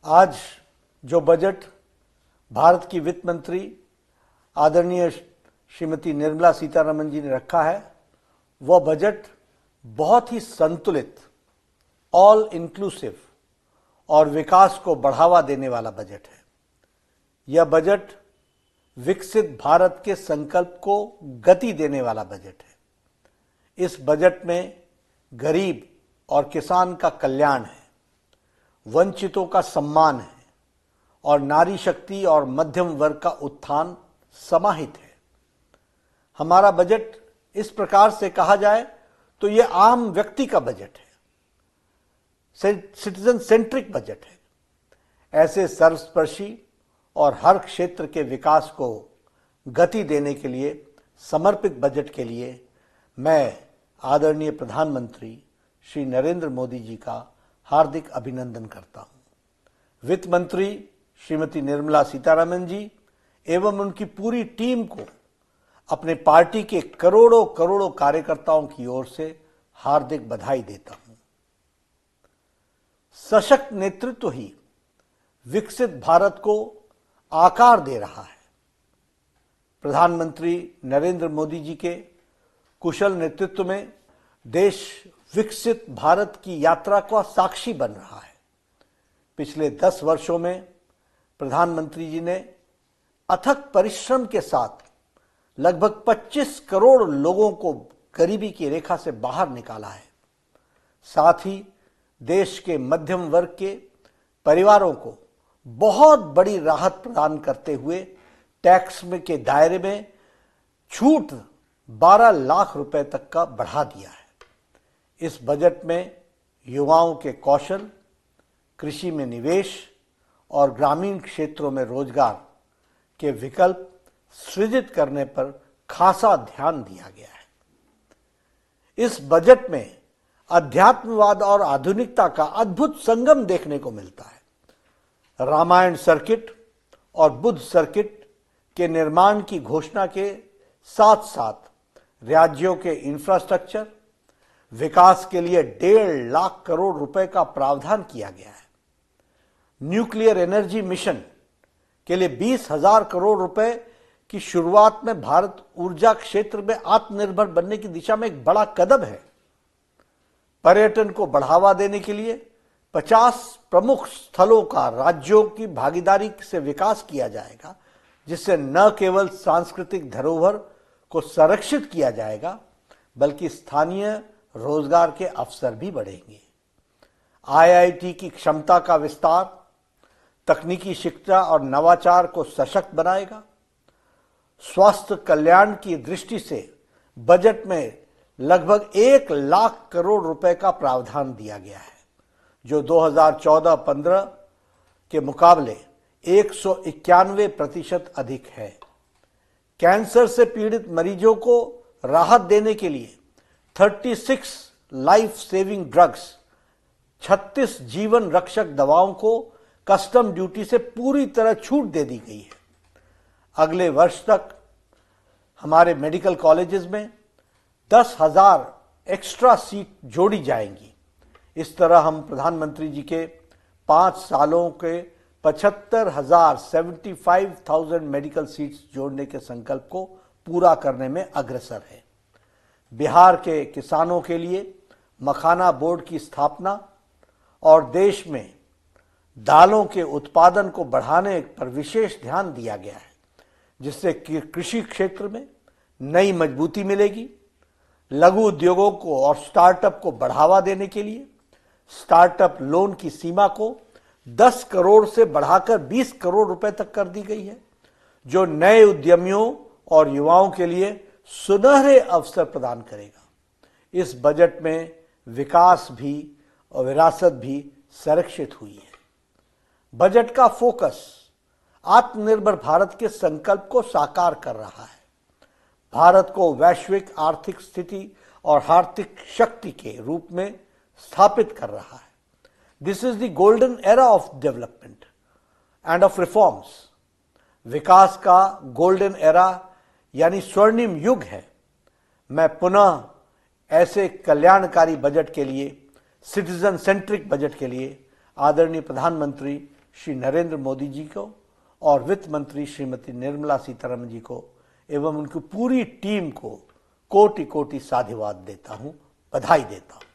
आज जो बजट भारत की वित्त मंत्री आदरणीय श्रीमती निर्मला सीतारमण जी ने रखा है, वह बजट बहुत ही संतुलित, ऑल इंक्लूसिव और विकास को बढ़ावा देने वाला बजट है। यह बजट विकसित भारत के संकल्प को गति देने वाला बजट है। इस बजट में गरीब और किसान का कल्याण है, वंचितों का सम्मान है और नारी शक्ति और मध्यम वर्ग का उत्थान समाहित है। हमारा बजट इस प्रकार से कहा जाए तो यह आम व्यक्ति का बजट है, सिटीजन सेंट्रिक बजट है। ऐसे सर्वस्पर्शी और हर क्षेत्र के विकास को गति देने के लिए समर्पित बजट के लिए मैं आदरणीय प्रधानमंत्री श्री नरेंद्र मोदी जी का हार्दिक अभिनंदन करता हूं। वित्त मंत्री श्रीमती निर्मला सीतारमण जी एवं उनकी पूरी टीम को अपने पार्टी के करोड़ों करोड़ों कार्यकर्ताओं की ओर से हार्दिक बधाई देता हूं। सशक्त नेतृत्व ही विकसित भारत को आकार दे रहा है। प्रधानमंत्री नरेंद्र मोदी जी के कुशल नेतृत्व में देश विकसित भारत की यात्रा का साक्षी बन रहा है। पिछले 10 वर्षों में प्रधानमंत्री जी ने अथक परिश्रम के साथ लगभग 25 करोड़ लोगों को गरीबी की रेखा से बाहर निकाला है। साथ ही देश के मध्यम वर्ग के परिवारों को बहुत बड़ी राहत प्रदान करते हुए टैक्स में के दायरे में छूट 12 लाख रुपए तक का बढ़ा दिया है। इस बजट में युवाओं के कौशल, कृषि में निवेश और ग्रामीण क्षेत्रों में रोजगार के विकल्प सृजित करने पर खासा ध्यान दिया गया है। इस बजट में अध्यात्मवाद और आधुनिकता का अद्भुत संगम देखने को मिलता है। रामायण सर्किट और बुद्ध सर्किट के निर्माण की घोषणा के साथ साथ राज्यों के इंफ्रास्ट्रक्चर विकास के लिए 1.5 लाख करोड़ रुपए का प्रावधान किया गया है। न्यूक्लियर एनर्जी मिशन के लिए 20,000 करोड़ रुपए की शुरुआत में भारत ऊर्जा क्षेत्र में आत्मनिर्भर बनने की दिशा में एक बड़ा कदम है। पर्यटन को बढ़ावा देने के लिए 50 प्रमुख स्थलों का राज्यों की भागीदारी से विकास किया जाएगा, जिससे न केवल सांस्कृतिक धरोहर को संरक्षित किया जाएगा बल्कि स्थानीय रोजगार के अवसर भी बढ़ेंगे। आईआईटी की क्षमता का विस्तार तकनीकी शिक्षा और नवाचार को सशक्त बनाएगा। स्वास्थ्य कल्याण की दृष्टि से बजट में लगभग 1 लाख करोड़ रुपए का प्रावधान दिया गया है, जो 2014-15 के मुकाबले 191% अधिक है। कैंसर से पीड़ित मरीजों को राहत देने के लिए 36 लाइफ सेविंग ड्रग्स, 36 जीवन रक्षक दवाओं को कस्टम ड्यूटी से पूरी तरह छूट दे दी गई है। अगले वर्ष तक हमारे मेडिकल कॉलेजेस में 10,000 एक्स्ट्रा सीट जोड़ी जाएंगी। इस तरह हम प्रधानमंत्री जी के 5 सालों के 75,000 मेडिकल सीट्स जोड़ने के संकल्प को पूरा करने में अग्रसर है। बिहार के किसानों के लिए मखाना बोर्ड की स्थापना और देश में दालों के उत्पादन को बढ़ाने पर विशेष ध्यान दिया गया है, जिससे कृषि क्षेत्र में नई मजबूती मिलेगी। लघु उद्योगों को और स्टार्टअप को बढ़ावा देने के लिए स्टार्टअप लोन की सीमा को 10 करोड़ से बढ़ाकर 20 करोड़ रुपए तक कर दी गई है, जो नए उद्यमियों और युवाओं के लिए सुनहरे अवसर प्रदान करेगा। इस बजट में विकास भी और विरासत भी संरक्षित हुई है। बजट का फोकस आत्मनिर्भर भारत के संकल्प को साकार कर रहा है। भारत को वैश्विक आर्थिक स्थिति और आर्थिक शक्ति के रूप में स्थापित कर रहा है। This is the golden era of development and of reforms. विकास का गोल्डन एरा यानी स्वर्णिम युग है। मैं पुनः ऐसे कल्याणकारी बजट के लिए, सिटीजन सेंट्रिक बजट के लिए आदरणीय प्रधानमंत्री श्री नरेंद्र मोदी जी को और वित्त मंत्री श्रीमती निर्मला सीतारमण जी को एवं उनकी पूरी टीम को कोटि कोटि साधुवाद देता हूं, बधाई देता हूं।